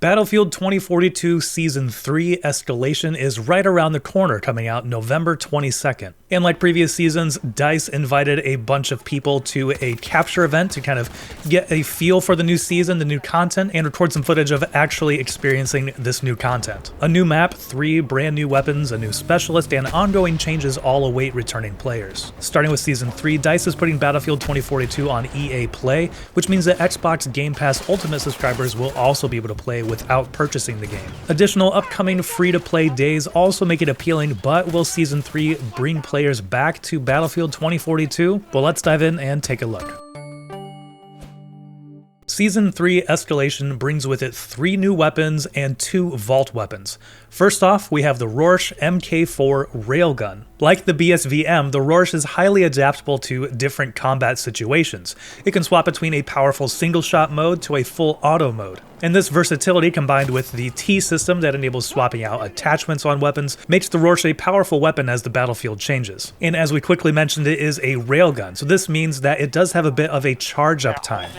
Battlefield 2042 Season 3 Escalation is right around the corner, coming out November 22nd. And like previous seasons, DICE invited a bunch of people to a capture event to kind of get a feel for the new season, the new content, and record some footage of actually experiencing this new content. A new map, 3 brand new weapons, a new specialist, and ongoing changes all await returning players. Starting with Season 3, DICE is putting Battlefield 2042 on EA Play, which means that Xbox Game Pass Ultimate subscribers will also be able to play without purchasing the game. Additional upcoming free-to-play days also make it appealing, but will Season 3 bring players back to Battlefield 2042? Well, let's dive in and take a look. Season 3 Escalation brings with it 3 new weapons and 2 vault weapons. First off, we have the Rorsch MK4 Railgun. Like the BSVM, the Rorsch is highly adaptable to different combat situations. It can swap between a powerful single-shot mode to a full auto mode. And this versatility, combined with the T system that enables swapping out attachments on weapons, makes the Rorsch a powerful weapon as the battlefield changes. And as we quickly mentioned, it is a railgun, so this means that it does have a bit of a charge-up time.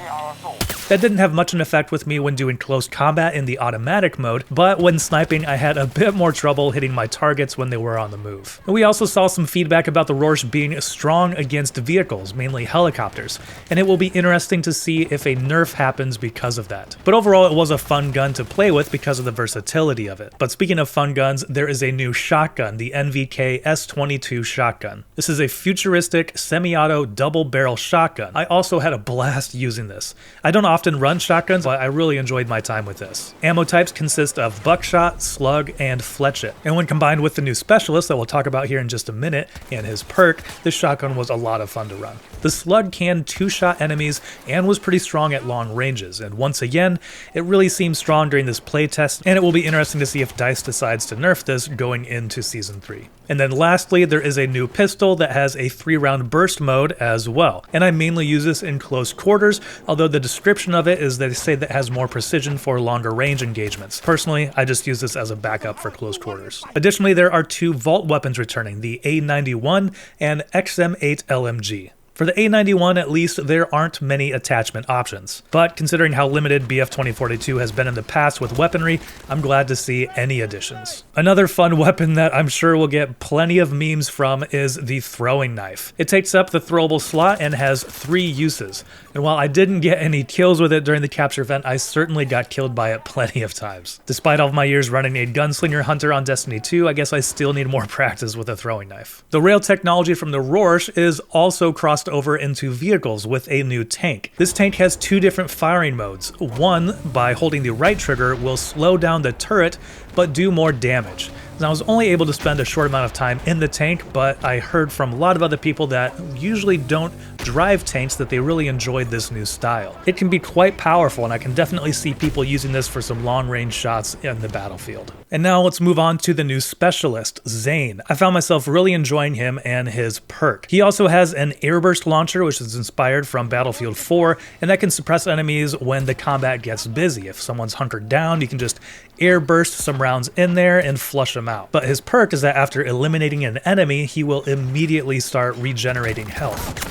That didn't have much an effect with me when doing close combat in the automatic mode, but when sniping I had a bit more trouble hitting my targets when they were on the move. We also saw some feedback about the Rorsch being strong against vehicles, mainly helicopters, and it will be interesting to see if a nerf happens because of that. But overall, it was a fun gun to play with because of the versatility of it. But speaking of fun guns, there is a new shotgun, the NVK S22 shotgun. This is a futuristic semi-auto double barrel shotgun. I also had a blast using this. I don't often run shotguns, but I really enjoyed my time with this. Ammo types consist of buckshot, slug, and fletchet. And when combined with the new specialist that we'll talk about here in just a minute and his perk, this shotgun was a lot of fun to run. The slug can 2-shot enemies and was pretty strong at long ranges, and once again, it really seems strong during this playtest, and it will be interesting to see if DICE decides to nerf this going into Season 3. And then lastly, there is a new pistol that has a 3-round burst mode as well, and I mainly use this in close quarters, although the description of it is they say that it has more precision for longer range engagements. Personally, I just use this as a backup for close quarters. Additionally, there are 2 vault weapons returning, the A91 and XM8 LMG. For the A91 at least, there aren't many attachment options. But considering how limited BF 2042 has been in the past with weaponry, I'm glad to see any additions. Another fun weapon that I'm sure we'll get plenty of memes from is the throwing knife. It takes up the throwable slot and has 3 uses. And while I didn't get any kills with it during the capture event, I certainly got killed by it plenty of times. Despite all of my years running a gunslinger hunter on Destiny 2, I guess I still need more practice with a throwing knife. The rail technology from the Rorsch is also crossed over into vehicles with a new tank. This tank has 2 different firing modes. One, by holding the right trigger, will slow down the turret but do more damage. Now, I was only able to spend a short amount of time in the tank, but I heard from a lot of other people that usually don't drive tanks that they really enjoyed this new style. It can be quite powerful, and I can definitely see people using this for some long-range shots in the battlefield. And now let's move on to the new specialist, Zane. I found myself really enjoying him and his perk. He also has an airburst launcher, which is inspired from Battlefield 4, and that can suppress enemies when the combat gets busy. If someone's hunkered down, you can just airburst some rounds in there and flush them out. But his perk is that after eliminating an enemy, he will immediately start regenerating health.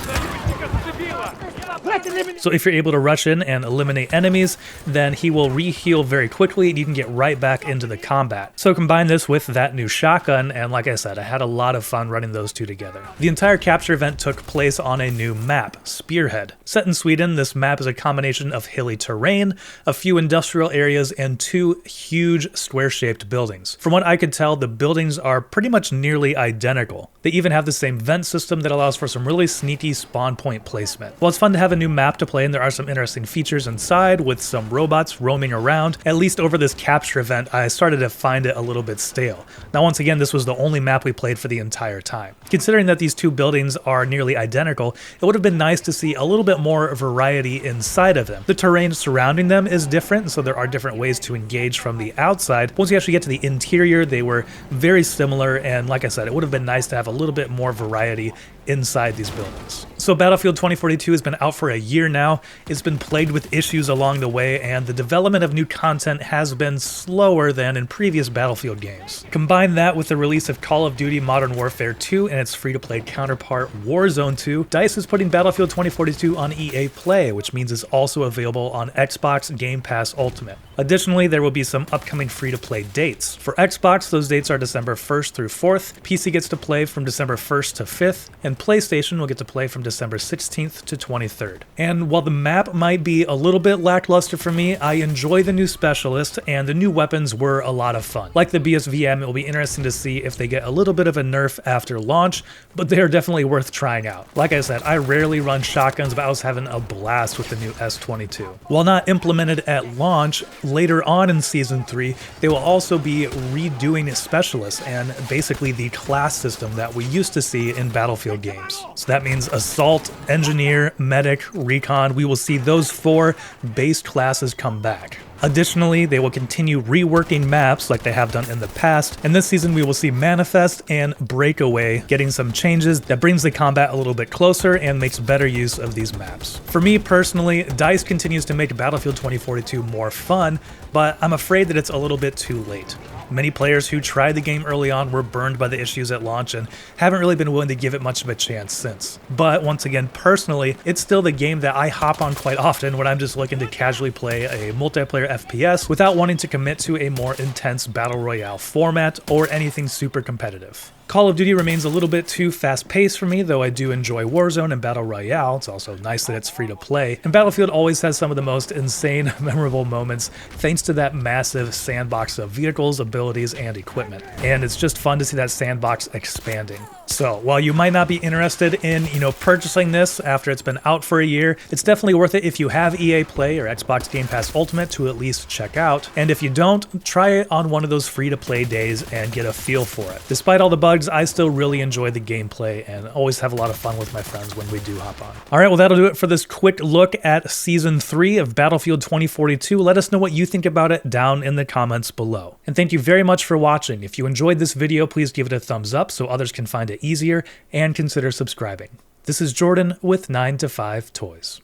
So if you're able to rush in and eliminate enemies, then he will re-heal very quickly and you can get right back into the combat. So combine this with that new shotgun, and like I said, I had a lot of fun running those 2 together. The entire capture event took place on a new map, Spearhead. Set in Sweden, this map is a combination of hilly terrain, a few industrial areas, and 2 huge square-shaped buildings. From what I could tell, the buildings are pretty much nearly identical. They even have the same vent system that allows for some really sneaky spawn point placement. While it's fun to have a new map to play in, there are some interesting features inside with some robots roaming around. At least over this capture event, I started to find it a little bit stale. Now once again, this was the only map we played for the entire time. Considering that these 2 buildings are nearly identical, it would have been nice to see a little bit more variety inside of them. The terrain surrounding them is different, so there are different ways to engage from the outside. Once you actually get to the interior, they were very similar, and like I said, it would have been nice to have a little bit more variety inside these buildings. So Battlefield 2042 has been out for a year now. It's been plagued with issues along the way, and the development of new content has been slower than in previous Battlefield games. Combine that with the release of Call of Duty Modern Warfare 2 and its free-to-play counterpart Warzone 2, DICE is putting Battlefield 2042 on EA Play, which means it's also available on Xbox Game Pass Ultimate. Additionally, there will be some upcoming free-to-play dates. For Xbox, those dates are December 1st through 4th, PC gets to play from December 1st to 5th, and PlayStation will get to play from December 16th to 23rd. And while the map might be a little bit lackluster for me, I enjoy the new specialist, and the new weapons were a lot of fun. Like the BSVM, it will be interesting to see if they get a little bit of a nerf after launch, but they are definitely worth trying out. Like I said, I rarely run shotguns, but I was having a blast with the new S22. While not implemented at launch, later on in Season 3, they will also be redoing specialists and basically the class system that we used to see in Battlefield games. So that means Assault, Engineer, Medic, Recon, we will see those 4 base classes come back. Additionally, they will continue reworking maps like they have done in the past, and this season we will see Manifest and Breakaway getting some changes that brings the combat a little bit closer and makes better use of these maps. For me personally, DICE continues to make Battlefield 2042 more fun, but I'm afraid that it's a little bit too late. Many players who tried the game early on were burned by the issues at launch and haven't really been willing to give it much of a chance since. But once again, personally, it's still the game that I hop on quite often when I'm just looking to casually play a multiplayer FPS without wanting to commit to a more intense battle royale format or anything super competitive. Call of Duty remains a little bit too fast-paced for me, though I do enjoy Warzone and Battle Royale. It's also nice that it's free to play. And Battlefield always has some of the most insane, memorable moments thanks to that massive sandbox of vehicles, abilities, and equipment. And it's just fun to see that sandbox expanding. So while you might not be interested in, purchasing this after it's been out for a year, it's definitely worth it if you have EA Play or Xbox Game Pass Ultimate to at least check out. And if you don't, try it on one of those free-to-play days and get a feel for it. Despite all the bugs, I still really enjoy the gameplay and always have a lot of fun with my friends when we do hop on. Alright, well that'll do it for this quick look at Season 3 of Battlefield 2042. Let us know what you think about it down in the comments below. And thank you very much for watching. If you enjoyed this video, please give it a thumbs up so others can find it easier, and consider subscribing. This is Jordan with 9to5 Toys.